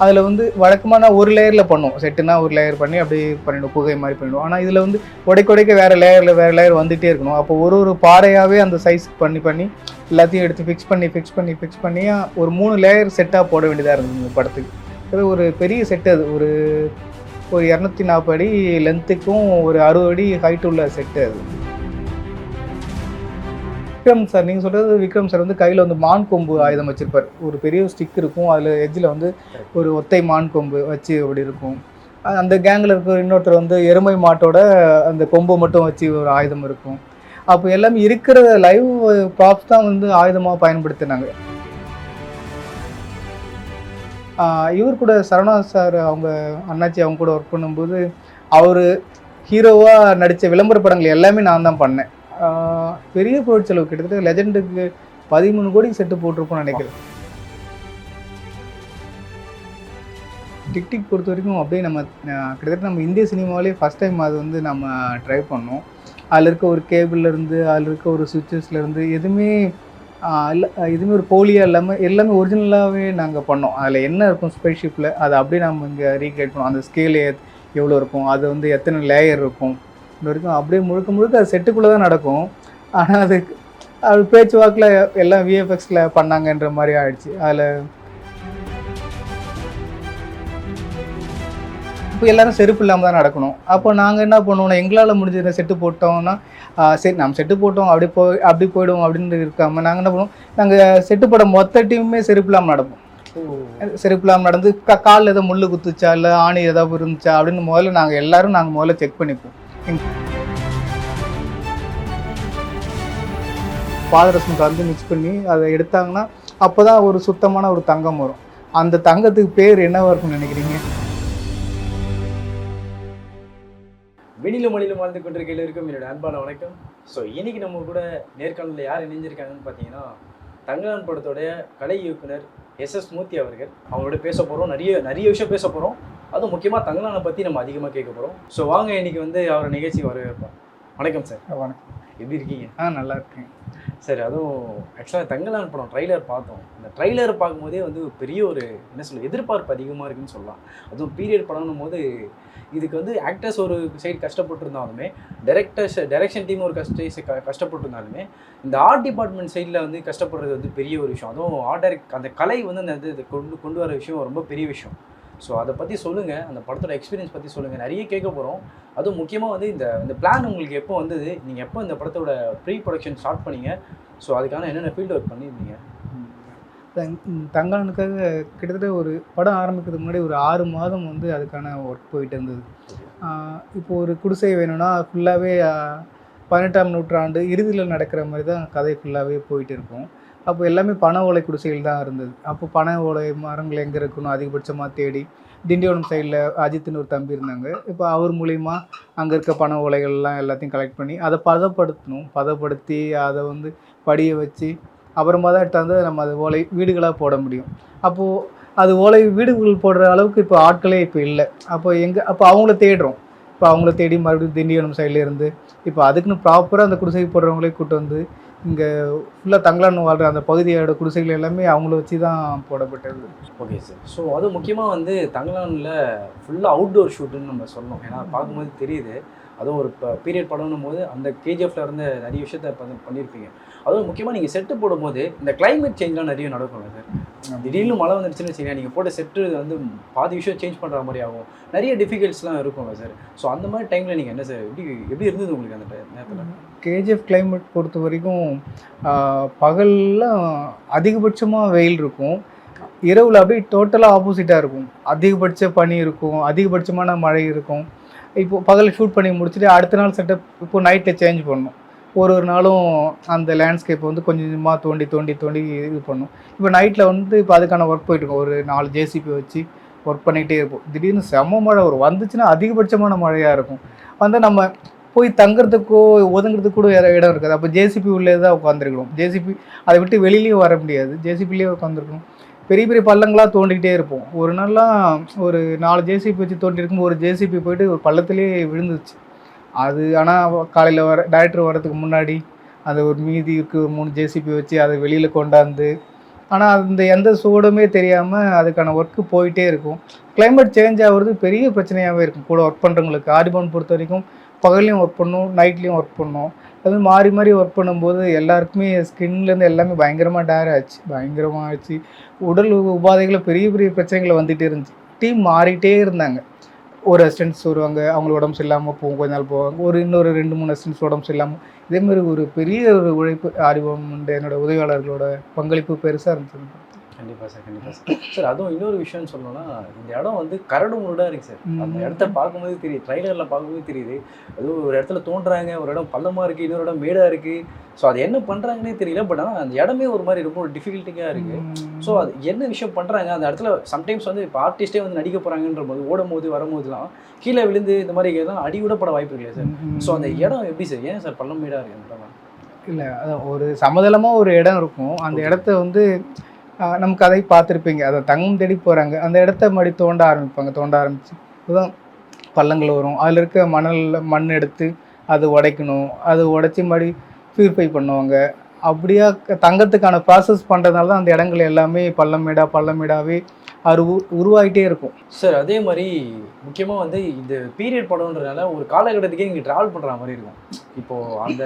அதில் வந்து வழக்கமான ஒரு லேயரில் பண்ணுவோம். செட்டுனா ஒரு லேயர் பண்ணி அப்படியே பண்ணிவிடுவோம், புகை மாதிரி பண்ணிவிடுவோம். ஆனால் இதில் வந்து உடைக்க வேறு லேயர் வந்துகிட்டே இருக்கணும். அப்போ ஒரு பாறையாகவே அந்த சைஸ் பண்ணி எல்லாத்தையும் எடுத்து ஃபிக்ஸ் பண்ணி ஒரு 3 லேயர் செட்டாக போட வேண்டியதாக இருந்தது இந்த படத்துக்கு. அது ஒரு பெரிய செட்டு. அது ஒரு 240 அடி லென்த்துக்கும் ஒரு 60 அடி ஹைட் உள்ள செட்டு அது. விக்ரம் சார், நீங்கள் சொல்கிறது விக்ரம் சார் வந்து கையில் வந்து மான் கொம்பு ஆயுதம் வச்சுருப்பார். ஒரு பெரிய ஸ்டிக் இருக்கும், அதில் எட்ஜில் வந்து ஒரு ஒத்தை மான் கொம்பு வச்சு அப்படி இருக்கும். அந்த கேங்கில் இருக்கிற இன்னொருத்தர் வந்து எருமை மாட்டோட அந்த கொம்பை மட்டும் வச்சு ஒரு ஆயுதம் இருக்கும். அப்போ எல்லாமே இருக்கிற லைவ் ப்ராப்ஸ் தான் வந்து ஆயுதமாக பயன்படுத்தினாங்க. இவர் கூட சரவணா சார் அவங்க அண்ணாச்சி அவங்க கூட ஒர்க் பண்ணும்போது அவர் ஹீரோவாக நடித்த விளம்பர படங்கள் எல்லாமே நான் தான் பண்ணேன். பெரிய பொருட்செலவு கிட்டத்தட்ட லெஜெண்டுக்கு 13 கோடி செட்டு போட்டிருப்போம்னு நினைக்கிறேன். டிக் பொறுத்த வரைக்கும் அப்படியே நம்ம கிட்டத்தட்ட நம்ம இந்திய சினிமாவிலே ஃபஸ்ட் டைம் அது வந்து நம்ம ட்ரை பண்ணோம். அதில் இருக்க ஒரு கேபிள்லேருந்து அதில் இருக்க ஒரு சுவிட்சஸ்லேருந்து எதுவுமே இல்லை, எதுவுமே ஒரு போலியாக இல்லாமல் எல்லாமே ஒரிஜினலாகவே நாங்கள் பண்ணோம். அதில் என்ன இருக்கும் ஸ்பேஸ்ஷிப்பில் அதை அப்படியே நம்ம இங்கே ரீக்ரியேட் பண்ணோம். அந்த ஸ்கேல் எவ்வளோ இருக்கும், அது வந்து எத்தனை லேயர் இருக்கும், இது வரைக்கும் அப்படியே முழுக்க அது செட்டுக்குள்ளே தான் நடக்கும். ஆனால் அது பேச்சுவாக்கில் எல்லாம் விஎஃப்எக்ஸில் பண்ணாங்கன்ற மாதிரி ஆயிடுச்சு. அதில் இப்போ எல்லோரும் செருப்பு இல்லாமல் தான் நடக்கணும். அப்போ நாங்கள் என்ன பண்ணுவோம்னா, எங்களால் முடிஞ்ச செட்டு போட்டோம்னா சரி நம்ம செட்டு போட்டோம் அப்படி போயிடுவோம் அப்படின்னு இருக்காமல் நாங்கள் என்ன பண்ணுவோம், நாங்கள் செட்டு போட மொத்த டீமுமே செருப்பு இல்லாமல் நடப்போம். செருப்பு இல்லாமல் நடந்து காலில் ஏதோ முள் குத்துச்சா இல்லை ஆணி ஏதாவது இருந்துச்சா அப்படின்னு நாங்கள் முதல்ல செக் பண்ணிப்போம். பாதரசம் கலந்து மிக்ஸ் பண்ணி அதை எடுத்தாங்கன்னா அப்போ தான் ஒரு சுத்தமான ஒரு தங்கம் வரும். அந்த தங்கத்துக்கு பேர் என்னவா இருக்கும்னு நினைக்கிறீங்க? வெளியில மொழியில் வாழ்ந்து கொண்டிருக்கையில் இருக்கும் என்னோட அன்பான வணக்கம். ஸோ இன்னைக்கு நம்ம கூட நேர்காணலில் யார் இணைஞ்சிருக்காங்கன்னு பார்த்தீங்கன்னா, தங்கலான் படத்தோடைய கலை இயக்குனர் எஸ் மூர்த்தி அவர்கள். அவங்களோட பேச போகிறோம், நிறைய விஷயம் பேச போகிறோம். அதுவும் முக்கியமாக தங்கலானை பற்றி நம்ம அதிகமாக கேட்க போகிறோம். ஸோ வாங்க இன்னைக்கு வந்து அவரை நிகழ்ச்சிக்கு வரவேற்போம். வணக்கம் சார். வணக்கம். எப்படி இருக்கீங்க? நல்லா இருக்கேன். சரி, அதுவும் ஆக்சுவலாக தங்கலான் படம் ட்ரைலர் பார்த்தோம். அந்த ட்ரைலர் பார்க்கும்போதே வந்து பெரிய ஒரு என்ன சொல்ல எதிர்பார்ப்பு அதிகமாக இருக்குன்னு சொல்லலாம். அதுவும் பீரியட் படம்னும் போது இதுக்கு வந்து ஆக்டர்ஸ் ஒரு சைடு கஷ்டப்பட்டுருந்தாலுமே, டைரக்ஷன் டீம் ஒரு கஷ்டப்பட்டுருந்தாலுமே, இந்த ஆர்ட் டிபார்ட்மெண்ட் சைடில் வந்து கஷ்டப்படுறது வந்து பெரிய ஒரு விஷயம். அதுவும் அந்த கலை வந்து அந்த இது கொண்டு வர விஷயம் ரொம்ப பெரிய விஷயம். ஸோ அதை பற்றி சொல்லுங்கள், அந்த படத்தோட எக்ஸ்பீரியன்ஸ் பற்றி சொல்லுங்கள். நிறைய கேட்க போகிறோம். அதுவும் முக்கியமாக வந்து இந்த பிளான் உங்களுக்கு எப்போ வந்தது, நீங்கள் எப்போ இந்த படத்தோட ப்ரீ ப்ரொடக்ஷன் ஸ்டார்ட் பண்ணீங்க, ஸோ அதுக்கான என்னென்ன ஃபீல்டு ஒர்க் பண்ணியிருந்தீங்க? தங்கலானுக்காக கிட்டத்தட்ட ஒரு படம் ஆரம்பிக்கிறதுக்கு முன்னாடி ஒரு 6 மாதம் வந்து அதுக்கான ஒர்க் போயிட்டு இருந்தது. இப்போது ஒரு குடிசை வேணும்னா ஃபுல்லாகவே 18ஆம் நூற்றாண்டு இறுதியில் நடக்கிற மாதிரி தான் கதை ஃபுல்லாகவே போயிட்டு இருக்கும். அப்போ எல்லாமே பனை ஓலை குடிசைகள் தான் இருந்தது. அப்போ பனை ஓலை மரங்கள் எங்கே இருக்கணும் அதிகபட்சமாக தேடி திண்டிவனம் சைடில் அஜித்னு ஒரு தம்பி இருந்தாங்க. இப்போ அவர் மூலிமா அங்கே இருக்க பனை ஓலைகள்லாம் எல்லாத்தையும் கலெக்ட் பண்ணி அதை பதப்படுத்தி அதை வந்து படிய வச்சு அப்புறமா தான் எடுத்தாந்து நம்ம அது ஓலை வீடுகளாக போட முடியும். அப்போது அது ஓலை வீடுகள் போடுற அளவுக்கு இப்போ ஆட்களே இப்போ இல்லை. அப்போ அவங்கள தேடுறோம். இப்போ அவங்கள தேடி மறுபடியும் திண்டிவனம் சைட்லேருந்து இப்போ அதுக்குன்னு ப்ராப்பராக அந்த குடிசை போடுறவங்களே கூப்பிட்டு வந்து இங்கே ஃபுல்லாக தங்கலான் வாழ்கிற அந்த பகுதியோட குடிசைகள் எல்லாமே அவங்கள வச்சு தான் போடப்பட்டது. Okay sir. ஸோ அது முக்கியமாக வந்து தங்கலானில் ஃபுல்லாக அவுட்டோர் ஷூட்டுன்னு நம்ம சொல்லணும். ஏன்னா பார்க்கும்போது தெரியுது, அதுவும் ஒரு பீரியட் படம்னும் போது அந்த கேஜிஎஃப்ல இருந்த நிறைய விஷயத்த பண்ணியிருப்பீங்க. அதுவும் முக்கியமாக நீங்கள் செட்டு போடும்போது இந்த கிளைமேட் சேஞ்ச்லாம் நிறைய நடக்கும்ல சார். திடீர்னு மழை வந்துடுச்சுன்னு வச்சுக்கோங்க, நீங்கள் போட்ட செட்டு வந்து பாதி விஷயம் சேஞ்ச் பண்ணுற மாதிரி ஆகும், நிறைய டிஃபிகல்ட்ஸ்லாம் இருக்கும்ல சார். ஸோ அந்த மாதிரி டைமில் நீங்கள் என்ன சார் எப்படி இருந்தது உங்களுக்கு அந்த நேரத்தில்? கேஜிஎஃப் கிளைமேட் பொறுத்த வரைக்கும் பகலில் அதிகபட்சமாக வெயில் இருக்கும், இரவில் அப்படியே டோட்டலாக ஆப்போசிட்டாக இருக்கும். அதிகபட்ச பனி இருக்கும், அதிகபட்சமான மழை இருக்கும். இப்போது பகலில் ஷூட் பண்ணி முடிச்சுட்டு அடுத்த நாள் செட்டப் இப்போது நைட்டில் சேஞ்ச் பண்ணணும். ஒரு நாளும் அந்த லேண்ட்ஸ்கேப்பை வந்து கொஞ்சம் கொஞ்சமாக தோண்டி இது பண்ணும். இப்போ நைட்டில் வந்து இப்போ அதுக்கான ஒர்க் போயிட்டுருக்கோம். ஒரு 4 ஜேசிபி வச்சு ஒர்க் பண்ணிகிட்டே இருப்போம். திடீர்னு செம்ம மழை வந்துச்சுன்னா அதிகபட்சமான மழையாக இருக்கும். வந்து நம்ம போய் தங்குறதுக்கோ ஒதுங்கிறதுக்கு கூட இடம் இருக்காது. அப்போ ஜேசிபி உள்ளே தான் உட்காந்துருக்கணும். ஜேசிபி அதை விட்டு வெளியிலேயும் வர முடியாது, ஜேசிபிலேயே உட்காந்துருக்கணும். பெரிய பெரிய பள்ளங்களாக தோண்டிக்கிட்டே இருப்போம். ஒரு நாள்லாம் ஒரு 4 ஜேசிபி வச்சு தோண்டிருக்கும், ஒரு ஜேசிபி போயிட்டு ஒரு பள்ளத்துலேயே விழுந்துச்சு. அது ஆனால் காலையில் டைரக்டர் வர்றதுக்கு முன்னாடி அது ஒரு மீதி இருக்குது ஒரு 3 ஜேசிபி வச்சு அதை வெளியில் கொண்டாந்து ஆனால் அந்த எந்த சூடுமே தெரியாமல் அதுக்கான ஒர்க்கு போயிட்டே இருக்கும். கிளைமேட் சேஞ்ச் ஆகுறது பெரிய பிரச்சனையாகவே இருக்கும் கூட ஒர்க் பண்ணுறவங்களுக்கு. ஆரிபவன் பொறுத்த வரைக்கும் பகல்லையும் ஒர்க் பண்ணணும், நைட்லேயும் ஒர்க் பண்ணணும். அது மாறி மாறி ஒர்க் பண்ணும்போது எல்லாருக்குமே ஸ்கின்லேருந்து எல்லாமே பயங்கரமாக டேர் ஆச்சு, பயங்கரமாக ஆச்சு. உடல் உபாதைகளில் பெரிய பெரிய பிரச்சனைகள் வந்துகிட்டே இருந்துச்சு. டீம் மாறிட்டே இருந்தாங்க. ஒரு அசிஸ்டன்ட்ஸ் வருவாங்க, அவங்களுக்கு உடம்பு சரியில்லாமல் போகும், கொஞ்ச நாள் போவாங்க. இன்னொரு 2, 3 அசிஸ்டன்ட்ஸ் உடம்பு சரியில்லாமல். இதேமாதிரி ஒரு பெரிய ஒரு உழைப்பு ஆரிபவன் என்னோட உதவியாளர்களோட பங்களிப்பு பெருசாக இருந்துச்சு. கண்டிப்பாக சார், கண்டிப்பாக சார். சார் அதுவும் இன்னொரு விஷயம்னு சொல்லணும்னா, இந்த இடம் வந்து கரடு முரடாக இருக்குது சார். அந்த இடத்த பார்க்கும்போது தெரியுது, ட்ரைலரில் பார்க்கும்போது தெரியுது. அதுவும் ஒரு இடத்துல தோன்றாங்க, ஒரு இடம் பள்ளமாக இருக்குது, இன்னொரு இடம் மேடாக இருக்குது. ஸோ அது என்ன பண்ணுறாங்கன்னே தெரியல. பட் ஆனால் அந்த இடமே ஒரு மாதிரி ரொம்ப டிஃபிகல்ட்டிங்காக இருக்குது. ஸோ அது என்ன விஷயம் பண்ணுறாங்க அந்த இடத்துல? சம்டைம்ஸ் வந்து இப்போ ஆர்டிஸ்டே வந்து நடிக்க போகிறாங்கன்ற போது ஓடும் போது வரும்போதுலாம் கீழே விழுந்து இந்த மாதிரி எதாவது அடிவிடப்பட வாய்ப்பு இல்லையா சார்? ஸோ அந்த இடம் எப்படி சார், ஏன் சார் பள்ளம் மேடாக இருக்குது அந்த இடம்? இல்லை, அதான் ஒரு சமதளமாக ஒரு இடம் இருக்கும். அந்த இடத்த வந்து நம்ம கதை பார்த்துருப்பீங்க. அதை தங்கம் தேடி போகிறாங்க, அந்த இடத்த மறுபடி தோண்ட ஆரம்பிப்பாங்க. தோண்ட ஆரம்பித்து அதுதான் பள்ளங்கள் வரும். அதில் இருக்க மண் எடுத்து அது உடைக்கணும். அது உடைச்சி மறுபடி பியூரிஃபை பண்ணுவாங்க. அப்படியா தங்கத்துக்கான ப்ராசஸ் பண்ணுறதுனால தான் அந்த இடங்கள் எல்லாமே பள்ளமேடாகவே அது உருவாகிட்டே இருக்கும் சார். அதே மாதிரி முக்கியமாக வந்து இந்த பீரியட் படம்ன்றதுனால ஒரு காலகட்டத்துக்கே இங்கே ட்ராவல் பண்ணுற மாதிரி இருக்கும். இப்போது அந்த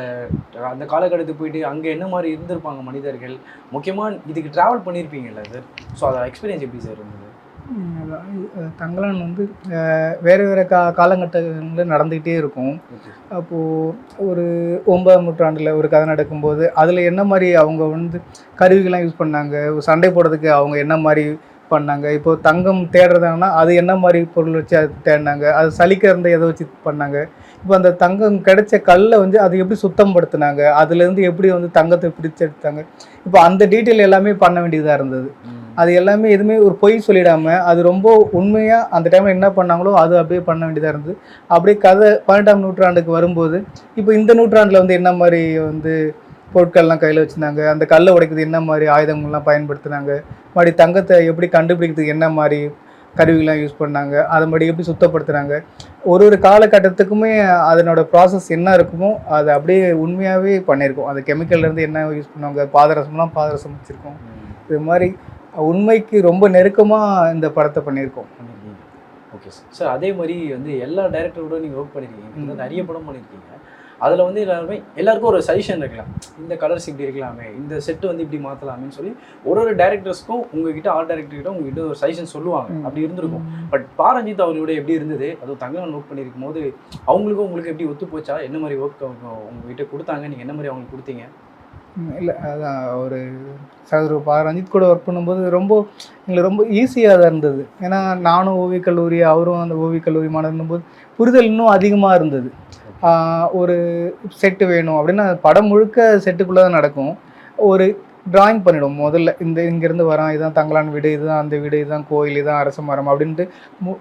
அந்த காலகட்டத்துக்கு போயிட்டு அங்கே என்ன மாதிரி இருந்திருப்பாங்க மனிதர்கள், முக்கியமாக இதுக்கு ட்ராவல் பண்ணியிருப்பீங்கல்ல சார். ஸோ அதோட எக்ஸ்பீரியன்ஸ் எப்படி சார் இருந்தது? தங்கலான் வந்து வேறு வேறு காலகட்டங்களில் நடந்துக்கிட்டே இருக்கும். அப்போது ஒரு 9ஆம் நூற்றாண்டில் ஒரு கதை நடக்கும்போது அதில் என்ன மாதிரி அவங்க வந்து கருவிகள்லாம் யூஸ் பண்ணாங்க, சண்டை போடுறதுக்கு அவங்க என்ன மாதிரி பண்ணாங்க. இப்போது தங்கம் தேடுறதாங்கன்னா அது என்ன மாதிரி பொருள் வச்சு அது தேடினாங்க, அது சலிக்கிறத எதை வச்சு பண்ணாங்க. இப்போ அந்த தங்கம் கிடைச்ச கல்லை வந்து அது எப்படி சுத்தம் படுத்தினாங்க, அதுலேருந்து எப்படி வந்து தங்கத்தை பிரித்து எடுத்தாங்க. இப்போ அந்த டீட்டெயில் எல்லாமே பண்ண வேண்டியதாக இருந்தது. அது எல்லாமே எதுவுமே ஒரு பொய் சொல்லிடாமல் அது ரொம்ப உண்மையாக அந்த டைமில் என்ன பண்ணாங்களோ அது அப்படியே பண்ண வேண்டியதாக இருந்தது. அப்படியே கதை 18ஆம் நூற்றாண்டுக்கு வரும்போது இப்போ இந்த நூற்றாண்டில் வந்து என்ன மாதிரி வந்து பொருட்கள்லாம் கையில் வச்சுருந்தாங்க, அந்த கல்லை உடைக்கிறது என்ன மாதிரி ஆயுதங்கள்லாம் பயன்படுத்தினாங்க, மறுபடி தங்கத்தை எப்படி கண்டுபிடிக்கிறதுக்கு என்ன மாதிரி கருவிகள்லாம் யூஸ் பண்ணாங்க, அதை மறுபடி எப்படி சுத்தப்படுத்துனாங்க. ஒரு காலகட்டத்துக்குமே அதனோட ப்ராசஸ் என்ன இருக்குமோ அதை அப்படியே உண்மையாகவே பண்ணியிருக்கோம். அந்த கெமிக்கல்லேருந்து என்ன யூஸ் பண்ணுவாங்க, பாதரசம் வச்சுருக்கோம். இது மாதிரி உண்மைக்கு ரொம்ப நெருக்கமாக இந்த படத்தை பண்ணியிருக்கோம். Okay sir. சார் அதே மாதிரி வந்து எல்லா டைரக்டரோட நீங்கள் ஒர்க் பண்ணியிருக்கீங்க, நிறைய படம் பண்ணியிருக்கீங்க. அதில் வந்து எல்லாருக்கும் ஒரு சஜஷன் இருக்கலாம், இந்த கலர்ஸ் இப்படி இருக்கலாமே, இந்த செட்டு வந்து இப்படி மாற்றலாமேன்னு சொல்லி ஒரு டேரக்டர்ஸ்க்கும் உங்ககிட்ட ஆர்ட் டைரக்டர்கிட்ட உங்ககிட்ட ஒரு சஜஷன் சொல்லுவாங்க. அப்படி இருந்திருக்கும். பட் பாரஞ்சித் அவர்களோட எப்படி இருந்தது, அதுவும் தங்கலான் ஒர்க் பண்ணியிருக்கும் போது அவங்களுக்கும் உங்களுக்கு எப்படி ஒத்து போச்சா, என்ன மாதிரி ஒர்க் உங்ககிட்ட கொடுத்தாங்க, நீங்கள் என்ன மாதிரி அவங்களுக்கு கொடுத்தீங்க? இல்லை, அதான் ஒரு ரஞ்சித் கூட ஒர்க் பண்ணும்போது எங்களுக்கு ரொம்ப ஈஸியாக தான் இருந்தது. ஏன்னா நானும் ஓவியக் கல்லூரி, அவரும் அந்த ஓவியக் கல்லூரி மாணவன் போது புரிதல் இன்னும் அதிகமாக இருந்தது. ஒரு செட்டு வேணும் அப்படின்னா படம் முழுக்க செட்டுக்குள்ளே தான் நடக்கும். ஒரு ட்ராயிங் பண்ணிவிடுவோம் முதல்ல, இங்கேருந்து வரான், இதுதான் தங்கலான் வீடு, இதுதான் அந்த வீடு, இதுதான் கோயில், இதுதான் அரச மரம் அப்படின்ட்டு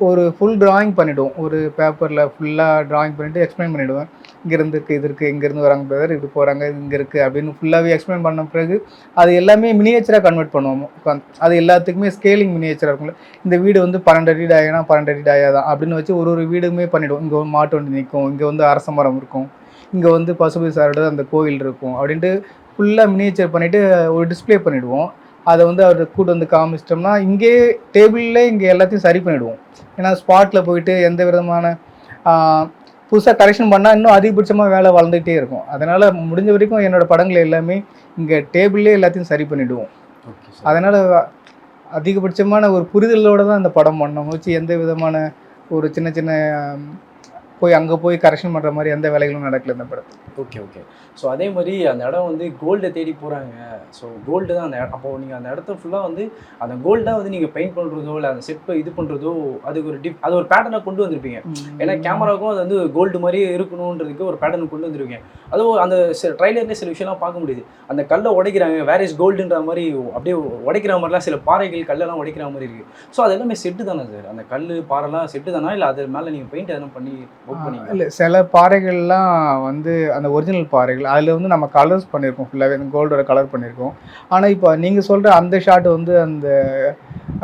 ஒரு ஃபுல் ட்ராயிங் பண்ணிவிடுவோம். ஒரு பேப்பரில் ஃபுல்லாக ட்ராயிங் பண்ணிவிட்டு எக்ஸ்பிளைன் பண்ணிவிடுவேன். இங்கேருந்து இருக்குது, இது இருக்குது, இங்கேருந்து வராங்க பிரதர், இப்படி போகிறாங்க, இங்கே இருக்குது அப்படின்னு ஃபுல்லாகவே எக்ஸ்பிளைன் பண்ண பிறகு அது எல்லாமே மினியேச்சராக கன்வெர்ட் பண்ணுவோம். அது எல்லாத்துக்குமே ஸ்கேலிங் மினியேச்சராக இருக்கும்ல. இந்த வீடு வந்து 12 அடி டாயானா 12 அடி டாயா தான் அப்படின்னு வச்சு ஒரு வீடுமே பண்ணிவிடுவோம். இங்கே ஒரு மாட்டு வண்டி நிற்கும், இங்கே வந்து அரச மரம் இருக்கும், இங்கே வந்து பசுபதி சாரோட அந்த கோயில் இருக்கும் அப்படின்ட்டு ஃபுல்லாக மினியேச்சர் பண்ணிவிட்டு ஒரு டிஸ்பிளே பண்ணிவிடுவோம். அதை வந்து அவர் கூட வந்து காமிச்சிட்டோம்னா இங்கே டேபிள்லே இங்கே எல்லாத்தையும் சரி பண்ணிவிடுவோம். ஏன்னா ஸ்பாட்டில் போயிட்டு எந்த விதமான புதுசாக கரெக்ஷன் பண்ணால் இன்னும் அதிகபட்சமாக வேலை வளர்ந்துகிட்டே இருக்கும். அதனால் முடிஞ்ச வரைக்கும் என்னோடய படங்கள் எல்லாமே இங்கே டேபிள்லே எல்லாத்தையும் சரி பண்ணிவிடுவோம். அதனால் அதிகபட்சமான ஒரு புரிதலோடு தான் இந்த படம் பண்ணோம். வச்சு எந்த விதமான ஒரு சின்ன சின்ன அங்கே போய் கரெக்ஷன் பண்ணுற மாதிரி எந்த வேலைகளும் நடக்கல இந்த படத்தில். ஓகே. ஸோ அதே மாதிரி அந்த இடம் வந்து கோல்டை தேடி போகிறாங்க. ஸோ கோல்டு தான் அந்த அப்போது நீங்கள் அந்த இடத்த ஃபுல்லாக வந்து அந்த கோல்டாக வந்து நீங்கள் பெயிண்ட் பண்ணுறதோ இல்லை அந்த செட் இது பண்ணுறதோ அதுக்கு அது ஒரு பேட்டர்னை கொண்டு வந்திருப்பீங்க. ஏன்னா கேமராவுக்கும் அது வந்து கோல்டு மாதிரியே இருக்கணுன்றதுக்கு ஒரு பேட்டர்னை கொண்டு வந்திருக்கீங்க. அதுவும் அந்த ட்ரைலர்லேயே சில விஷயம்லாம் பார்க்க முடியுது. அந்த கல்லை உடைக்கிறாங்க, வேர் இஸ் கோல்டுன்ற மாதிரி அப்படியே உடைக்கிற மாதிரிலாம் சில பாறைகள் கல்லெல்லாம் உடைக்கிற மாதிரி இருக்குது. ஸோ அது எல்லாமே செட்டு தானே சார்? அந்த கல் பாறைலாம் செட்டு தானா, இல்லை அது மேலே நீங்கள் பெயிண்ட் எதனா பண்ணி ஒர்க் பண்ணீங்க? இல்லை, சில பாறைகள்லாம் வந்து அந்த ஒரிஜினல் பாறைகள், அதில் வந்து நம்ம கலர்ஸ் பண்ணியிருக்கோம், ஃபுல்லாகவே கோல்டோட கலர் பண்ணியிருக்கோம். ஆனால் இப்போ நீங்கள் சொல்கிற அந்த ஷாட்டு வந்து அந்த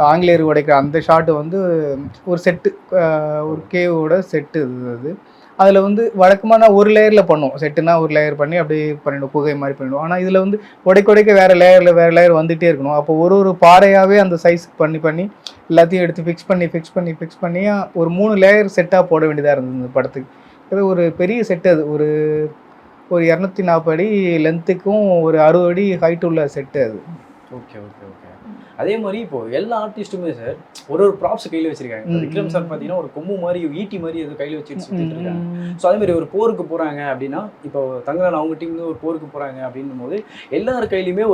ஆங்கிலேயர் உடைக்கிற அந்த ஷாட்டு வந்து ஒரு செட்டு, ஒரு கேவோட செட்டு அது. அதில் வந்து வழக்கமான ஒரு லேயரில் பண்ணுவோம். செட்டுனா ஒரு லேயர் பண்ணி அப்படியே பண்ணிவிடுவோம், புகை மாதிரி பண்ணிவிடுவோம். ஆனால் இதில் வந்து உடைக்க வேறு லேயர் வந்துகிட்டே இருக்கணும். அப்போ ஒரு பாறையாகவே அந்த சைஸ் பண்ணி எல்லாத்தையும் எடுத்து ஃபிக்ஸ் பண்ணி ஒரு 3 லேயர் செட்டாக போட வேண்டியதாக இருந்தது இந்த படத்துக்கு. அது ஒரு பெரிய செட்டு. அது ஒரு 240 அடி லென்த்துக்கும் ஒரு 60 அடி ஹைட் உள்ள செட்டு அது. ஓகே. அதே மாதிரி இப்போ எல்லா ஆர்டிஸ்ட்டுமே சார் ஒரு ப்ராப்ஸ் கையில் வச்சிருக்காங்க. விக்ரம் சார் பார்த்தீங்கன்னா ஒரு கொம்பு மாதிரி ஈட்டி மாதிரி எதுவும் கையில் வச்சுட்டு சுற்றிட்டு இருக்காங்க. ஸோ அதே மாதிரி ஒரு போருக்கு போகிறாங்க அப்படின்னா, இப்போ தங்கலான் அவங்க டீம்ல ஒரு போருக்கு போகிறாங்க அப்படின்னும் போது எல்லார் கையிலையுமே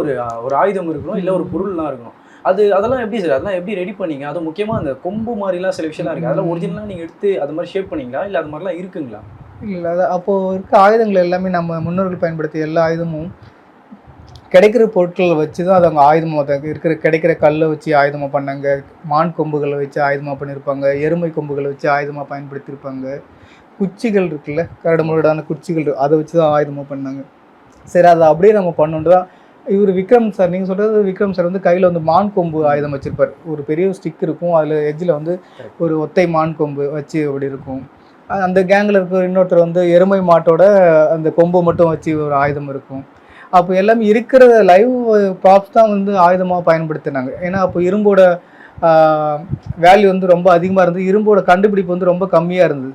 ஒரு ஆயுதம் இருக்கணும், இல்லை ஒரு பொருள்லாம் இருக்கணும். அதெல்லாம் எப்படி சார், அதெல்லாம் எப்படி ரெடி பண்ணீங்க? அதுவும் முக்கியமாக அந்த கொம்பு மாதிரிலாம் சில விஷயம்லாம் இருக்குது, அதெல்லாம் ஒரிஜினலாக நீங்கள் எடுத்து அது மாதிரி ஷேப் பண்ணீங்களா, இல்லை அது மாதிரிலாம் இருக்குங்களா? இல்லை, அது அப்போது இருக்க ஆயுதங்கள் எல்லாமே நம்ம முன்னோர்கள் பயன்படுத்திய எல்லா ஆயுதமும் கிடைக்கிற பொருட்களை வச்சு தான் அது அவங்க ஆயுதமாக கிடைக்கிற கல்லை வச்சு ஆயுதமாக பண்ணாங்க. மான் கொம்புகளை வச்சு ஆயுதமாக பண்ணியிருப்பாங்க, எருமை கொம்புகளை வச்சு ஆயுதமாக பயன்படுத்தியிருப்பாங்க. குச்சிகள் இருக்குல்ல, கரடுமுரடான குச்சிகள், அதை வச்சு தான் ஆயுதமாக பண்ணாங்க. சரி, அதை அப்படியே நம்ம பண்ணோன்னு தான் இவர் விக்ரம் சார், நீங்கள் சொல்கிறது விக்ரம் சார் வந்து கையில் வந்து மான் கொம்பு ஆயுதம் வச்சுருப்பார். ஒரு பெரிய ஸ்டிக் இருக்கும், அதில் எட்ஜில் வந்து ஒரு ஒத்தை மான் கொம்பு வச்சு அப்படி இருக்கும். அந்த கேங்கில் இருக்கிற இன்னொருத்தர் வந்து எருமை மாட்டோட அந்த கொம்பு மட்டும் வச்சு ஒரு ஆயுதம் இருக்கும். அப்போ எல்லாமே இருக்கிற லைவ் ப்ராப்ஸ் தான் வந்து ஆயுதமாக பயன்படுத்தினாங்க. ஏன்னா அப்போ இரும்போட வேல்யூ வந்து ரொம்ப அதிகமாக இருந்தது, இரும்போட கண்டுபிடிப்பு வந்து ரொம்ப கம்மியாக இருந்தது.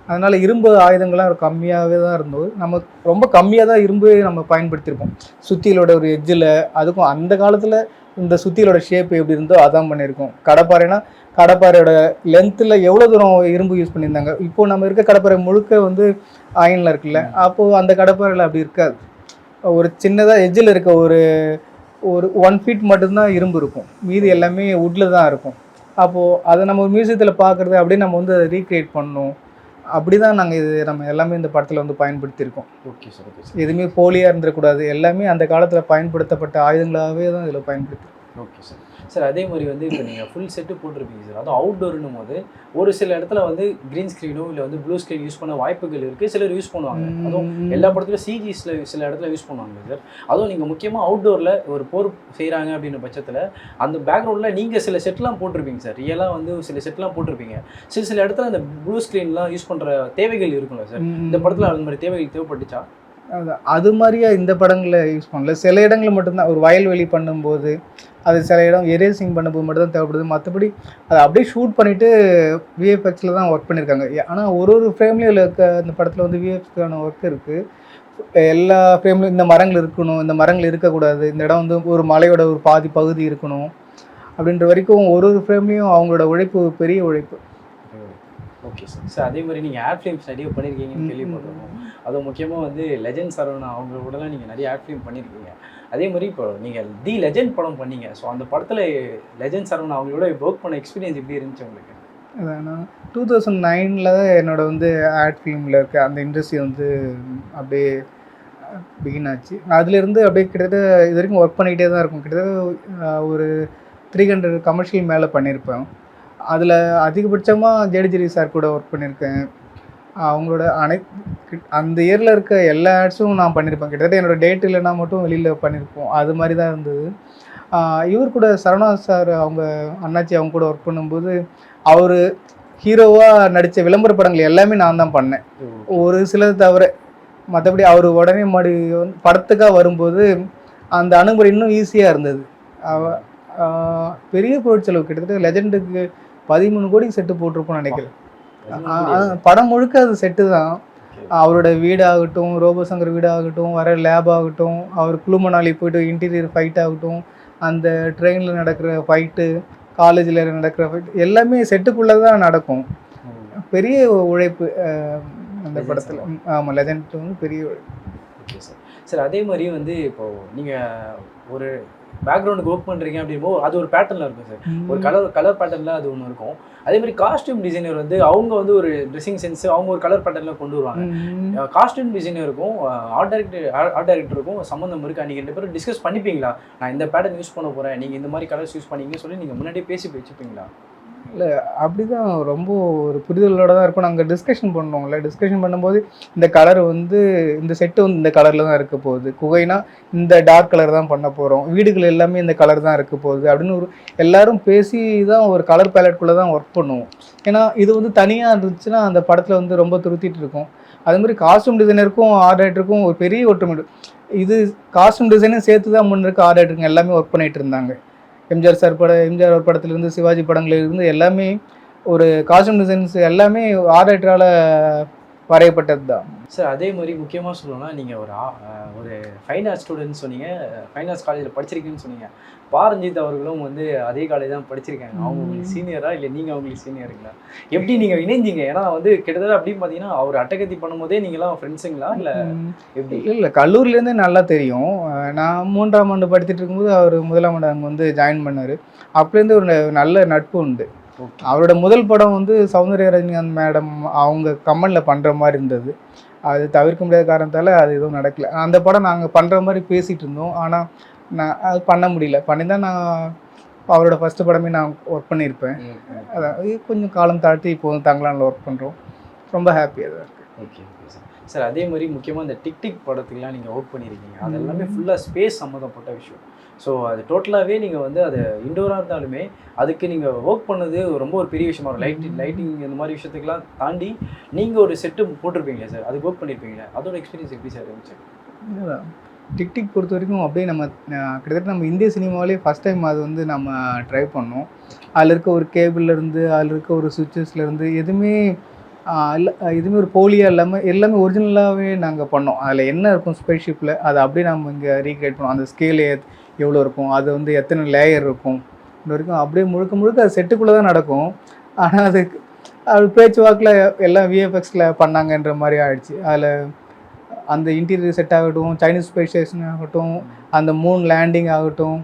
அதனால் இரும்பு ஆயுதங்கள்லாம் கம்மியாகவே தான் இருந்தது. நம்ம ரொம்ப கம்மியாக தான் இரும்பு நம்ம பயன்படுத்தியிருப்போம். சுத்தியலோட ஒரு எட்ஜில், அதுக்கும் அந்த காலத்தில் இந்த சுத்தியலோட ஷேப் எப்படி இருந்தோ அதான் பண்ணியிருக்கோம். கடப்பாறைனா கடப்பாறையோட லென்த்தில் எவ்வளோ தூரம் இரும்பு யூஸ் பண்ணியிருந்தாங்க. இப்போது நம்ம இருக்க கடப்பாறை முழுக்க வந்து அயனில் இருக்குல்ல, அப்போது அந்த கடப்பாறையில் அப்படி இருக்காது. ஒரு சின்னதாக எட்ஜில் இருக்க ஒரு 1 ஃபீட் மட்டும்தான் இரும்பு இருக்கும், மீதி எல்லாமே வுட்டில் தான் இருக்கும். அப்போது அதை நம்ம மியூசியத்தில் பார்க்குறது அப்படியே நம்ம வந்து அதை ரீக்ரியேட் பண்ணணும். அப்படி தான் நம்ம எல்லாமே இந்த படத்தில் வந்து பயன்படுத்தியிருக்கோம். Okay sir. எதுவுமே போலியாக இருந்துடக்கூடாது, எல்லாமே அந்த காலத்தில் பயன்படுத்தப்பட்ட ஆயுதங்களாகவே தான் இதில் பயன்படுத்தி. Okay sir. அதே மாதிரி வந்து இப்போ நீங்கள் ஃபுல் செட்டு போட்டிருப்பீங்க சார், அதுவும் அவுட்டோர்னும் போது ஒரு சில இடத்துல வந்து க்ரீன் ஸ்க்ரீனோ இல்லை வந்து ப்ளூ ஸ்க்ரீன் யூஸ் பண்ண வாய்ப்புகள் இருக்குது, சிலர் யூஸ் பண்ணுவாங்க. அதுவும் எல்லா படத்துலையும் சிஜிஸில் சில இடத்துல யூஸ் பண்ணுவாங்க சார். அதுவும் நீங்கள் முக்கியமாக அவுட்டோரில் ஒரு போர் செய்கிறாங்க அப்படின்ற பட்சத்தில் அந்த பேக்ரவுண்டில் நீங்கள் சில செட்லாம் போட்டிருப்பீங்க சார், ரியலாக வந்து சில செட்லாம் போட்டிருப்பீங்க. சில இடத்துல அந்த ப்ளூ ஸ்க்ரீன்லாம் யூஸ் பண்ணுற தேவைகள் இருக்குல்ல சார், இந்த படத்தில் அந்த மாதிரி தேவைகள் தேவைப்பட்டுச்சா? அது மாதிரியா இந்த படங்களில் யூஸ் பண்ணல. சில இடங்களில் மட்டும்தான், ஒரு வயல்வெளி பண்ணும்போது, அது சில இடம் எரேசிங் பண்ணும்போது மட்டும் தான் தேவைப்படுது. மற்றபடி அதை அப்படியே ஷூட் பண்ணிவிட்டு விஎஃப்எக்ஸில் தான் ஒர்க் பண்ணியிருக்காங்க. ஆனால் ஒரு ஃப்ரேம்லேயும் இருக்க அந்த படத்தில் வந்து விஎஃப்எக்ஸான ஒர்க் இருக்குது. எல்லா ஃப்ரேம்லையும் இந்த மரங்கள் இருக்கணும், இந்த மரங்கள் இருக்கக்கூடாது, இந்த இடம் வந்து ஒரு மலையோட ஒரு பாதி பகுதி இருக்கணும் அப்படின்ற வரைக்கும் ஒரு ஃப்ரேம்லேயும் அவங்களோட உழைப்பு பெரிய உழைப்பு. Okay sir. அதே மாதிரி நீங்கள் ஆட் ஃபிலிம்ஸ் நிறைய பண்ணியிருக்கீங்கன்னு கேள்விப்பட்டிருக்கோம். அதுவும் முக்கியமாக வந்து லெஜண்ட் சரவணா அவங்க கூடலாம் நீங்கள் நிறைய ஆட் ஃபிலிம் பண்ணியிருக்கீங்க. அதே மாதிரி இப்போ நீங்கள் தி லெஜண்ட் படம் பண்ணீங்க. ஸோ அந்த படத்தில் லெஜண்ட் சரவணா அவங்களோட ஒர்க் பண்ண எக்ஸ்பீரியன்ஸ் எப்படி இருந்துச்சு உங்களுக்கு? நான் 2009 என்னோட வந்து ஆட் ஃபிலிமில் இருக்க அந்த இண்டஸ்ட்ரி வந்து அப்படியே பிகின் ஆச்சு. அதுலேருந்து அப்படியே கிட்டத்தட்ட இது வரைக்கும் ஒர்க் பண்ணிக்கிட்டே தான் இருக்கும். கிட்டத்தட்ட ஒரு 300 கமர்ஷியல் மேலே பண்ணியிருப்பேன். அதில் அதிகபட்சமாக ஜேடிஜிரி சார் கூட ஒர்க் பண்ணியிருக்கேன். அவங்களோட அந்த இயரில் இருக்க எல்லா ஆட்ஸும் நான் பண்ணியிருப்பேன். கிட்டத்தட்ட என்னோடய டேட் இல்லைனா மட்டும் வெளியில் பண்ணியிருப்போம். அது மாதிரி தான் இருந்தது. இவர் கூட சரவணா சார் அவங்க அண்ணாச்சி அவங்க கூட ஒர்க் பண்ணும்போது அவர் ஹீரோவாக நடித்த விளம்பர படங்கள் எல்லாமே நான் தான் பண்ணேன், ஒரு சிலது தவிர. மற்றபடி அவர் உடனே படத்துக்காக வரும்போது அந்த அணுகுமுறை இன்னும் ஈஸியாக இருந்தது. பெரிய பொருட்செலவு கிட்டத்தட்ட லெஜண்டுக்கு 13 கோடி செட்டு போட்டிருப்போம்னு நினைக்கிறேன். படம் முழுக்க அது செட்டு தான். அவரோட வீடாகட்டும், ரோபோசங்கர் வீடாகட்டும், வர லேப் ஆகட்டும், அவர் குளுமணாலி போய்ட்டு இன்டீரியர் ஃபைட் ஆகட்டும், அந்த ட்ரெயினில் நடக்கிற ஃபைட்டு, காலேஜில் நடக்கிற ஃபைட், எல்லாமே செட்டுக்குள்ளே தான் நடக்கும். பெரிய உழைப்பு அந்த படத்தில். ஆமாம், லெஜண்ட் வந்து பெரிய உழைப்பு. Okay sir. அதே மாதிரி வந்து இப்போது நீங்கள் ஒரு பேக்ரவுண்டுக்கு ஒர்க் பண்ணுறீங்க அப்படின்போது அது ஒரு பேட்டர்னில் இருக்கும் சார், ஒரு கலர் பேட்டர்னில் அது ஒன்று இருக்கும். அதே மாதிரி காஸ்டியூம் டிசைனர் வந்து அவங்க வந்து ஒரு ட்ரெஸ்ஸிங் சென்ஸு அவங்க ஒரு கலர் பேட்டர்னில் கொண்டு வருவாங்க. காஸ்டியூம் டிசைனருக்கும் ஆர்ட் டைரக்டருக்கும் சம்மந்தம் இருக்குது. அன்றைக்கி 2 பேரும் டிஸ்கஸ் பண்ணிப்பீங்களா, நான் இந்த பேட்டர்ன் யூஸ் பண்ண போகிறேன், நீங்கள் இந்த மாதிரி கலர்ஸ் யூஸ் பண்ணிங்கன்னு சொல்லி நீங்கள் முன்னாடியே பேசி வச்சுப்பீங்களா? இல்லை அப்படிதான் ரொம்ப ஒரு புரிதலோட தான் இருக்கும். நாங்கள் டிஸ்கஷன் பண்ணுவோம்ல, டிஸ்கஷன் பண்ணும்போது இந்த கலர் வந்து இந்த செட்டு வந்து இந்த கலரில் தான் இருக்க போகுது, குகைனா இந்த டார்க் கலர் தான் பண்ண போகிறோம், வீடுகள் எல்லாமே இந்த கலர் தான் இருக்க போகுது அப்படின்னு ஒரு எல்லாரும் பேசி தான் ஒரு கலர் பேலட்குள்ளே தான் ஒர்க் பண்ணுவோம். ஏன்னா இது வந்து தனியாக இருந்துச்சுன்னா அந்த படத்தில் வந்து ரொம்ப துருத்திட்டு இருக்கும். அது மாதிரி காஸ்டியூம் டிசைனருக்கும் ஆர்ட் டைரக்டருக்கும் ஒரு பெரிய ஒற்றுமை. இது காஸ்டியூம் டிசைனும் சேர்த்து தான் முன்னிருக்கு ஆர்ட் டைரக்டருங்க எல்லாமே ஒர்க் பண்ணிட்டு இருந்தாங்க. எம்ஜிஆர் சார் எம்ஜிஆர் ஒரு படத்துலேருந்து சிவாஜி படங்கள்லேருந்து எல்லாமே ஒரு காஸ்டியூம் டிசைன்ஸ் எல்லாமே ஆர்ட் டைரக்டரால் வரையப்பட்டது தான். சார் அதே மாதிரி முக்கியமாக சொல்லணும்னா நீங்கள் ஒரு ஃபைன் ஆர்ட்ஸ் ஸ்டூடெண்ட் சொன்னீங்க, ஃபைன் ஆர்ட்ஸ் காலேஜில் படிச்சிருக்கீங்கன்னு சொன்னீங்க. பாரஞ்சித் அவர்களும் வந்து அதே காலேஜ் தான் படிச்சிருக்காங்க. அவங்க உங்களுக்கு சீனியரா இல்லை நீங்கள் அவங்களுக்கு சீனியருங்களா? எப்படி நீங்கள் இணைந்தீங்க? ஏன்னா வந்து கிட்டத்தட்ட அப்படின்னு பார்த்தீங்கன்னா அவர் அட்டகத்தி பண்ணும்போதே நீங்களாம் ஃப்ரெண்ட்ஸுங்களா இல்லை எப்படி? இல்லை கல்லூரிலேருந்தே நல்லா தெரியும். நான் 3ஆம் ஆண்டு படித்துட்டு இருக்கும்போது அவர் 1ஆம் ஆண்டு அங்கே வந்து ஜாயின் பண்ணார். அப்போலேருந்து ஒரு நல்ல நட்பு உண்டு. அவரோட முதல் படம் வந்து சௌந்தர்யா ரஜினிகாந்த் மேடம் அவங்க கம்மனில் பண்ணுற மாதிரி இருந்தது. அது தவிர்க்க முடியாத காரணத்தால் அது எதுவும் நடக்கலை. அந்த படம் நாங்கள் பண்ணுற மாதிரி பேசிகிட்டு இருந்தோம். ஆனால் நான் அது பண்ண முடியல. பண்ணிதான் நான் அவரோட ஃபஸ்ட்டு படமே நான் ஒர்க் பண்ணியிருப்பேன். அதான் கொஞ்சம் காலம் தாழ்த்தி இப்போ வந்து தங்கலானில் ஒர்க் பண்ணுறோம். ரொம்ப ஹாப்பியாக தான் இருக்குது. Okay okay sir. சார் அதே மாதிரி முக்கியமாக இந்த டிக் படத்துக்கெலாம் நீங்கள் ஒர்க் பண்ணியிருக்கீங்க. அது எல்லாமே ஃபுல்லாக ஸ்பேஸ் சம்மந்தப்பட்ட விஷயம். ஸோ அது டோட்டலாகவே நீங்கள் வந்து அது இண்டோராக இருந்தாலுமே அதுக்கு நீங்கள் ஒர்க் பண்ணது ரொம்ப ஒரு பெரிய விஷயமா இருக்கும். லைட்டிங் இந்த மாதிரி விஷயத்துக்கெலாம் தாண்டி நீங்கள் ஒரு செட்டு போட்டிருப்பீங்களே சார், அதுக்கு ஒர்க் பண்ணியிருப்பீங்களே, அதோட எக்ஸ்பீரியன்ஸ் எப்படி சார் இருந்துச்சு? டிக் பொறுத்த வரைக்கும் அப்படியே நம்ம கிட்டத்தட்ட நம்ம இந்திய சினிமாவிலே ஃபஸ்ட் டைம் அது வந்து நம்ம ட்ரை பண்ணோம். அதில் இருக்க ஒரு கேபிள்லேருந்து அதில் இருக்க ஒரு சுவிட்சஸ்லேருந்து எதுவுமே இல்லை, எதுவுமே ஒரு போலியாக இல்லாமல் எல்லாமே ஒரிஜினலாகவே நாங்கள் பண்ணோம். அதில் என்ன இருக்கும் ஸ்பேஸ்ஷிப்பில் அதை அப்படியே நம்ம இங்கே ரீக்ரியேட் பண்ணோம். அந்த ஸ்கேல் எவ்வளோ இருக்கும், அது வந்து எத்தனை லேயர் இருக்கும், இது வரைக்கும் அப்படியே முழுக்க அது செட்டுக்குள்ளே தான் நடக்கும். ஆனால் அது பேச்சுவாக்கில் எல்லாம் விஎஃப்எக்ஸில் பண்ணாங்கன்ற மாதிரி ஆகிடுச்சு. அதில் அந்த இன்டீரியர் செட் ஆகட்டும், சைனீஸ் ஸ்பேஸ் ஸ்டேஷன் ஆகட்டும், அந்த மூன் லேண்டிங் ஆகட்டும்,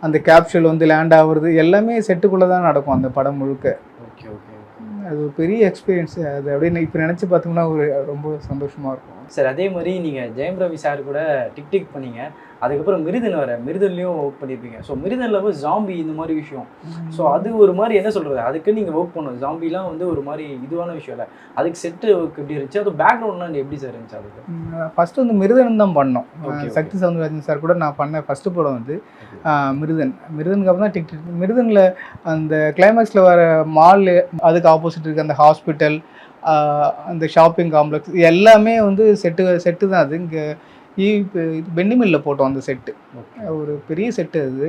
அந்த கேப்சூல் வந்து லேண்ட் ஆகுறது எல்லாமே செட்டுக்குள்ளே தான் நடக்கும் அந்த படம் முழுக்க. Okay okay. அது ஒரு பெரிய எக்ஸ்பீரியன்ஸு. அது அப்படின்னு இப்போ நினச்சி பார்த்தோம்னா ஒரு ரொம்ப சந்தோஷமாக இருக்கும். சார் அதே மாதிரி நீங்கள் ஜெயம் ரவி சார் கூட டிக் பண்ணீங்க. அதுக்கப்புறம் மிருதன்லேயும் ஒர்க் பண்ணியிருப்பீங்க. ஸோ மிருதனில் போய் ஜாம்பி இந்த மாதிரி விஷயம். ஸோ அது ஒரு மாதிரி என்ன சொல்கிறது, அதுக்கு நீங்கள் ஒர்க் பண்ணணும். ஜாம்பிலாம் வந்து ஒரு மாதிரி இதுவான விஷயம் இல்லை. அதுக்கு செட்டு ஒர்க் எப்படி இருந்துச்சு, அது பேக்ரவுண்ட்லாம் எப்படி சார் இருந்துச்சு? அதுக்கு ஃபஸ்ட்டு வந்து மிருதன் தான் பண்ணோம். சக்தி சவுந்தரராஜன் சார் கூட நான் பண்ண ஃபஸ்ட்டு படம் வந்து மிருதனுக்கு அப்புறம் தான் டிக். மிருதனில் அந்த கிளைமேக்ஸில் வர மால், அதுக்கு ஆப்போசிட் இருக்க அந்த ஹாஸ்பிட்டல், அந்த ஷாப்பிங் காம்ப்ளெக்ஸ் எல்லாமே வந்து செட்டு தான். அது இங்கே பென்னிமில்லில் போட்டோம் அந்த செட்டு. ஒரு பெரிய செட்டு அது.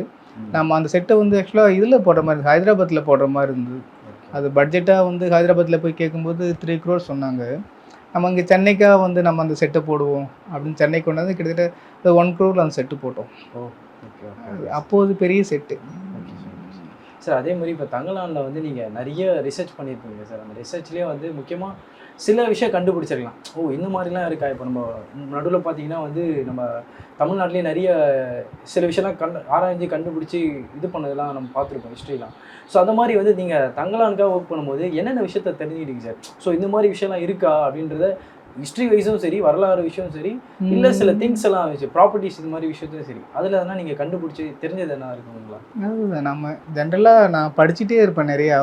நம்ம அந்த செட்டை வந்து ஆக்சுவலாக இதில் போடுற மாதிரி இருந்தது, ஹைதராபாத்தில் போடுற மாதிரி இருந்தது. அது பட்ஜெட்டாக வந்து ஹைதராபாத்தில் போய் கேட்கும்போது 3 crore சொன்னாங்க. நம்ம இங்கே சென்னைக்காக வந்து நம்ம அந்த செட்டை போடுவோம் அப்படின்னு சென்னைக்கு கொண்டு வந்து கிட்டத்தட்ட 1 crore அந்த செட்டு போட்டோம். அப்போது பெரிய செட்டு. சார் அதே மாதிரி இப்போ தங்கலானில் வந்து நீங்கள் நிறைய ரிசர்ச் பண்ணியிருப்பீங்க சார். அந்த ரிசர்ச்லேயே வந்து முக்கியமாக சில விஷயம் கண்டுபிடிச்சிருக்கலாம். இந்த மாதிரிலாம் இருக்கா? இப்போ நம்ம நடுவில் பார்த்தீங்கன்னா வந்து நம்ம தமிழ்நாட்டிலே நிறைய சில விஷயம்லாம் ஆராய்ச்சி கண்டுபிடிச்சி இது பண்ணதெல்லாம் நம்ம பார்த்துருப்போம் ஹிஸ்ட்ரிலாம். ஸோ அந்த மாதிரி வந்து நீங்கள் தங்கலானுக்காக ஒர்க் பண்ணும்போது என்னென்ன விஷயத்த தெரிஞ்சுக்கிட்டீங்க சார்? ஸோ இந்த மாதிரி விஷயம்லாம் இருக்கா அப்படின்றத ஹிஸ்ட்ரி வைஸும் சரி, வரலாறு விஷயம் சரி, இல்லை சில திங்ஸ் எல்லாம் வச்சு ப்ராப்பர்ட்டிஸ் இது மாதிரி விஷயத்தையும் சரி, அதில் எதனா நீங்கள் கண்டுபிடிச்சி தெரிஞ்சது என்ன இருக்குங்களா? அதுதான் நம்ம ஜென்ரலாக நான் படிச்சுட்டே இருப்பேன் நிறையா.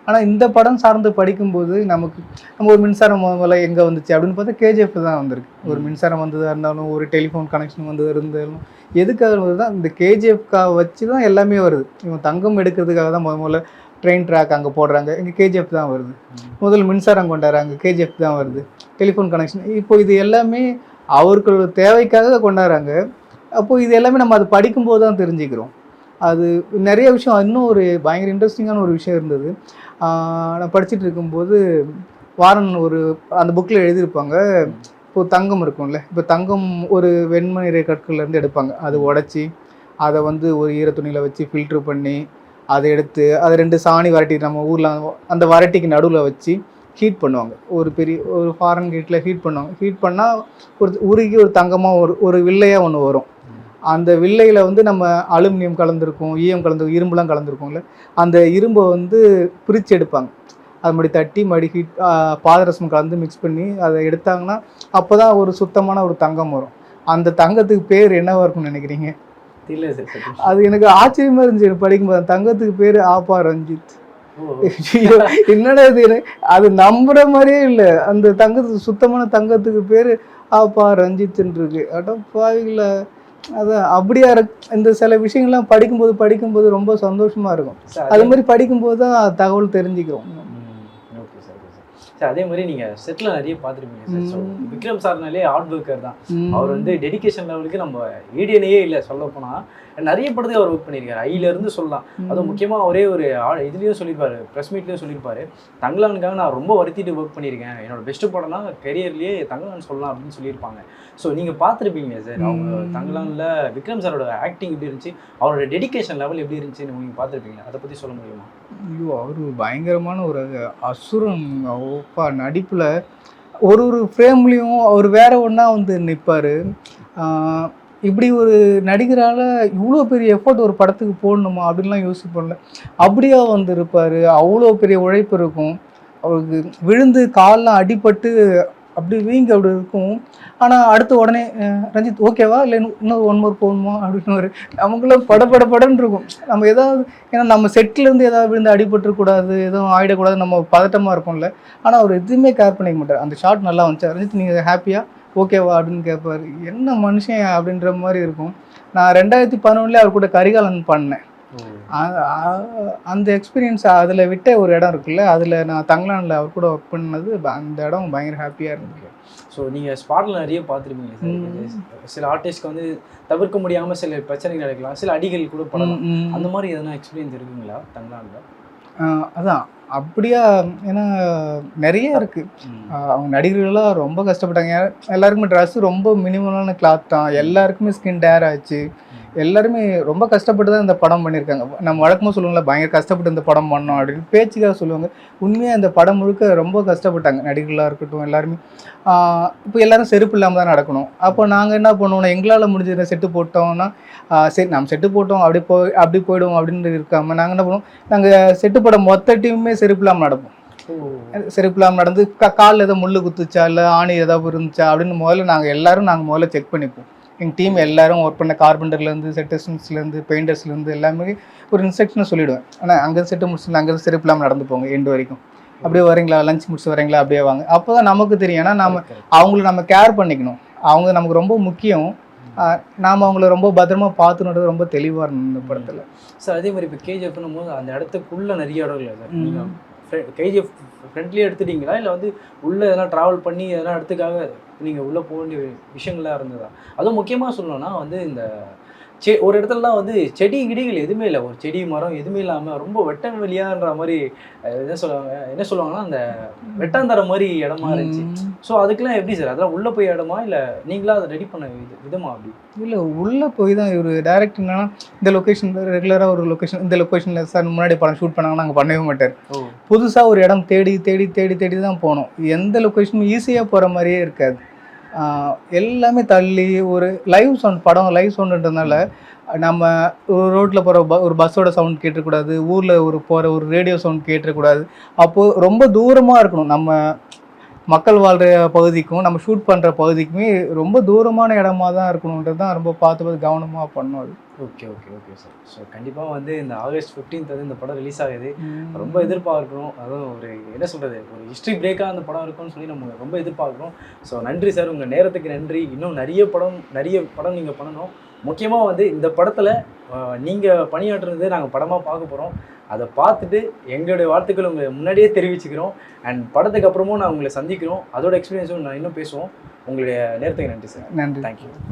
ஆனால் இந்த படம் சார்ந்து படிக்கும்போது நம்ம ஒரு மின்சாரம் முதல்ல எங்கே வந்துச்சு அப்படின்னு பார்த்தா கேஜிஎஃப் தான் வந்திருக்கு. ஒரு மின்சாரம் வந்ததாக இருந்தாலும், ஒரு டெலிஃபோன் கனெக்ஷன் வந்ததாக இருந்தாலும், எதுக்காக வருது தான் இந்த கேஜிஎஃப்காக வச்சு தான் எல்லாமே வருது. இவன் தங்கம் எடுக்கிறதுக்காக தான் முதல்ல ட்ரெயின் ட்ராக் அங்கே போடுறாங்க, இங்கே கேஜிஎஃப் தான் வருது. முதல் மின்சாரம் கொண்டாடுறாங்க, கேஜிஎஃப் தான் வருது. டெலிஃபோன் கனெக்ஷன், இப்போ இது எல்லாமே அவர்களோட தேவைக்காக கொண்டாடுறாங்க. அப்போது இது எல்லாமே நம்ம அது படிக்கும்போது தான் தெரிஞ்சுக்கிறோம். அது நிறைய விஷயம். இன்னும் ஒரு பயங்கர இன்ட்ரெஸ்டிங்கான ஒரு விஷயம் இருந்தது. நான் படிச்சுட்டு இருக்கும்போது வாரன் அந்த புக்கில் எழுதியிருப்பாங்க. இப்போது தங்கம் இருக்கும்ல, இப்போ தங்கம் ஒரு வெண்மணி கற்கள்லேருந்து எடுப்பாங்க. அது உடச்சி அதை வந்து ஒரு ஈரத்துணியில் வச்சு ஃபில்ட்ரு பண்ணி அதை எடுத்து அதை 2 சாணி வரட்டி நம்ம ஊரில் அந்த வரட்டிக்கு நடுவில் வச்சு ஹீட் பண்ணுவாங்க. ஒரு ஃபாரன் ஹீட்டில் ஹீட் பண்ணுவாங்க. ஹீட் பண்ணால் உருகி ஒரு தங்கமாக ஒரு வில்லையாக ஒன்று வரும். அந்த வில்லையில் வந்து நம்ம அலுமினியம் கலந்துருக்கும், ஈயம் கலந்துருக்கும், இரும்புலாம் கலந்துருக்கும்ல, அந்த இரும்பை வந்து பிரித்து எடுப்பாங்க. அது மாதிரி தட்டி ஹீட் பாதரசம் கலந்து மிக்ஸ் பண்ணி அதை எடுத்தாங்கன்னா அப்போ தான் ஒரு சுத்தமான ஒரு தங்கம் வரும். அந்த தங்கத்துக்கு பேர் என்னவாக இருக்கும்னு நினைக்கிறீங்க? இல்லை சார். அது எனக்கு ஆச்சரியமாக இருந்துச்சு படிக்கும்போது. தங்கத்துக்கு பேர் ஆபா ரஞ்சித். ஐயோ, என்னடா இது அது நம்புற மாதிரியே இல்லை. அந்த தங்கத்துக்கு சுத்தமான தங்கத்துக்கு பேர் ஆப்பா ரஞ்சித்ன்னு இருக்கு. அட பாவிங்களா. அதான் அப்படியா இந்த சில விஷயங்கள்லாம் படிக்கும்போது ரொம்ப சந்தோஷமா இருக்கும். அது மாதிரி படிக்கும்போது தான் தகவல் தெரிஞ்சுக்கிறோம். Okay sir, okay sir. Sir அதே மாதிரி நீங்கள் செட்டில் நிறைய பார்த்துருப்பீங்க சார். ஸோ விக்ரம் சார்னாலே ஹார்ட் ஒர்க்கர் தான். அவர் வந்து டெடிகேஷன் லெவலுக்கு நம்ம ஈடியனையே இல்லை சொல்ல போனால். நிறைய படத்துக்கு அவர் ஒர்க் பண்ணியிருக்காரு, ஐலேருந்து சொல்லலாம். அதுவும் முக்கியமாக ஒரே ஒரு இதுலேயும் சொல்லியிருப்பாரு, ப்ரெஸ் மீட்லேயும் சொல்லியிருப்பாரு, தங்கலானுக்காக நான் ரொம்ப வருத்திட்டு ஒர்க் பண்ணியிருக்கேன், என்னோட பெஸ்ட்டு படம்னா கெரியர்லேயே தங்கலான் சொல்லலாம் அப்படின்னு சொல்லியிருப்பாங்க. ஸோ நீங்கள் பார்த்துருப்பீங்க சார் அவங்க தங்கலானில் விக்ரம் சாரோட ஆக்டிங் எப்படி இருந்துச்சு, அவரோட டெடிகேஷன் லெவல் எப்படி இருந்துச்சுன்னு நீங்கள் பார்த்துருப்பீங்க. அதை பற்றி சொல்ல முடியுமா? ஐயோ, அவர் பயங்கரமான ஒரு அசுரன். ஓப்பா நடிப்பில் ஒரு ஃப்ரேம்லேயும் அவர் வேற ஒன்றா வந்து நிற்பார். இப்படி ஒரு நடிகரால் இவ்வளோ பெரிய எஃபோர்ட் ஒரு படத்துக்கு போடணுமா அப்படின்லாம் யோசிப்போம்ல. அப்படியே வந்து இருப்பார். அவ்வளோ பெரிய உழைப்பு இருக்கும் அவருக்கு. விழுந்து கால்லாம் அடிபட்டு அப்படி வீங்கி அப்படி இருக்கும். ஆனால் அடுத்து உடனே ரஞ்சித் ஓகேவா இல்லை இன்னும் 1 மோர் போகணுமா அப்படின்னு ஒரு நமக்குலாம் படன்னு இருக்கும். நம்ம ஏதாவது ஏன்னா நம்ம செட்டிலேருந்து ஏதாவது விழுந்து அடிபட்டுருக்கூடாது, எதுவும் ஆகிடக்கூடாது, நம்ம பதட்டமாக இருப்போம்ல. ஆனால் அவர் எதுவுமே கேர் பண்ணிக்க மாட்டார். அந்த ஷாட் நல்லா வந்துச்சு, ரஞ்சித் நீங்கள் ஹாப்பியா ஓகேவா அப்படின்னு கேட்பார். என்ன மனுஷன் அப்படின்ற மாதிரி இருக்கும். நான் 2011 அவர் கூட கரிகாலன் பண்ணேன். அந்த எக்ஸ்பீரியன்ஸ் அதில் விட்ட ஒரு இடம் இருக்குல்ல, அதில் நான் தங்கலானில் அவர் கூட ஒர்க் பண்ணது அந்த இடம் பயங்கர ஹாப்பியாக இருந்துச்சு. ஸோ நீங்கள் ஸ்பாட்டில் நிறைய பார்த்துருப்பீங்க சார். சில ஆர்டிஸ்ட்க்கு வந்து தவிர்க்க முடியாமல் சில பிரச்சனைகள் நடக்கலாம், சில அடிகள் கூட படலாம். அந்த மாதிரி எதனா எக்ஸ்பீரியன்ஸ் இருக்குங்களா தங்கலானில்? அதான் அப்படியா, ஏன்னா நிறைய இருக்குது. அவங்க நடிகர்கள்லாம் ரொம்ப கஷ்டப்பட்டாங்க. எல்லாருக்குமே ட்ரெஸ்ஸு ரொம்ப மினிமலான கிளாத் தான், எல்லாருக்குமே ஸ்கின் டேர் ஆச்சு. எல்லாருமே ரொம்ப கஷ்டப்பட்டு தான் இந்த படம் பண்ணியிருக்காங்க. நம்ம வழக்கமாக சொல்லுவாங்களா பயங்கர கஷ்டப்பட்டு இந்த படம் பண்ணோம் அப்படின்னு பேச்சுக்காக சொல்லுவாங்க. உண்மையாக இந்த படம் முழுக்க ரொம்ப கஷ்டப்பட்டாங்க நடிகர்களாக இருக்கட்டும் எல்லாருமே. இப்போ எல்லோரும் செருப்பு இல்லாமல் தான் நடக்கணும். அப்போ நாங்கள் என்ன பண்ணுவோம்னா எங்களால் முடிஞ்ச செட்டு போட்டோம்னா சரி நம்ம செட்டு போட்டோம் அப்படி போயிடுவோம் அப்படின்னு இருக்காமல் நாங்கள் என்ன பண்ணுவோம், நாங்கள் செட்டு படம் மொத்த டீமுமே செருப்பு இல்லாமல் நடப்போம். செருப்பு இல்லாமல் நடந்து காலில் ஏதோ முள் குத்துச்சா இல்லை ஆணி ஏதாவது இருந்துச்சா அப்படின்னு நாங்கள் முதல்ல செக் பண்ணிப்போம். எங்கள் டீம் எல்லோரும் ஒர்க் பண்ண கார்பெண்டர்லேருந்து செட்டர்ஸ்லேருந்து பெயிண்டர்ஸ்லேருந்து எல்லாமே ஒரு இன்ஸ்ட்ரக்ஷனை சொல்லிவிடுவேன். ஆனால் அங்கே செட்டு முடிச்சு அங்கே செருப்பு இல்லாமல் நடந்து போங்க எண்டு வரைக்கும். அப்படியே வரீங்களா, லஞ்ச் முடிச்சு வரீங்களா, அப்படியே வாங்க. அப்போ தான் நமக்கு தெரியும். ஏன்னா அவங்கள நம்ம கேர் பண்ணிக்கணும், அவங்க நமக்கு ரொம்ப முக்கியம். நாம் அவங்கள ரொம்ப பத்திரமா பார்த்துன்றது ரொம்ப தெளிவாக இருந்தோம் இந்த படத்தில். சார் அதே மாதிரி இப்போ கேஜிஎஃப்னும் போது அந்த இடத்துக்குள்ளே நிறைய இடம் இல்லை சார். நீங்கள் கேஜிஎஃப் ஃப்ரெண்ட்லியே எடுத்துட்டீங்களா இல்லை வந்து உள்ளே எதனா ட்ராவல் பண்ணி எதனா இடத்துக்காக நீங்கள் உள்ளே போக வேண்டிய விஷயங்கள்லாம் இருந்ததா? அதுவும் முக்கியமாக சொல்லணும்னா வந்து இந்த ஒரு இடத்துலலாம் வந்து செடி கிடிகள் எதுவுமே இல்லை, ஒரு செடி மரம் எதுவுமே இல்லாமல் ரொம்ப வெட்ட வெளியான்ற மாதிரி என்ன சொல்லுவாங்கன்னா அந்த வெட்டாந்தர மாதிரி இடமா இருந்துச்சு. ஸோ அதுக்கெல்லாம் எப்படி சார், அதெல்லாம் உள்ளே போய் இடமா இல்லை நீங்களா அதை ரெடி பண்ண விதமா? அப்படி இல்லை, உள்ளே போய் தான் இவர் டைரக்ட் என்னன்னா இந்த லொக்கேஷன் ரெகுலராக ஒரு லொக்கேஷன், இந்த லொக்கேஷனில் சார் முன்னாடி படம் ஷூட் பண்ணாங்கன்னா நாங்கள் பண்ணவே மாட்டார். புதுசாக ஒரு இடம் தேடி தேடி தேடி தேடி தான் போனோம். எந்த லொக்கேஷனும் ஈஸியாக போகிற மாதிரியே இருக்காது. எல்லாமே தள்ளி ஒரு லைவ் சவுண்ட், படம் லைவ் சவுண்டுன்றதுனால நம்ம ஒரு ரோட்டில் போகிற ஒரு பஸ்ஸோட சவுண்ட் கேட்டுக்கூடாது, ஊரில் போகிற ஒரு ரேடியோ சவுண்ட் கேட்டுக்கூடாது. அப்போது ரொம்ப தூரமாக இருக்கணும், நம்ம மக்கள் வாழ்கிற பகுதிக்கும் நம்ம ஷூட் பண்ணுற பகுதிக்குமே ரொம்ப தூரமான இடமா தான் இருக்கணுன்றது தான் ரொம்ப பார்த்து கவனமாக பண்ணோம் அது. Okay okay okay sir. So கண்டிப்பாக வந்து இந்த ஆகஸ்ட் 15th இந்த படம் ரிலீஸ் ஆகுது, ரொம்ப எதிர்பார்க்குறோம். அதுவும் ஒரு என்ன சொல்கிறது, ஒரு ஹிஸ்ட்ரி பிரேக்காக அந்த படம் இருக்கும்னு சொல்லி நம்ம ரொம்ப எதிர்பார்க்குறோம். ஸோ நன்றி சார், உங்கள் நேரத்துக்கு நன்றி. இன்னும் நிறைய படம் நீங்கள் பண்ணணும். முக்கியமாக வந்து இந்த படத்தில் நீங்கள் பணியாற்றுறது நாங்கள் படமாக பார்க்க போகிறோம். அதை பார்த்துட்டு எங்களுடைய வாழ்த்துக்கள் உங்களை முன்னாடியே தெரிவிச்சுக்கிறோம். அண்ட் படத்துக்கு அப்புறமும் நான் உங்களை சந்திக்கிறோம், அதோட எக்ஸ்பீரியன்ஸும் நான் இன்னும் பேசுவோம். உங்களுடைய நேரத்துக்கு நன்றி சார். நன்றி, தேங்க்யூ.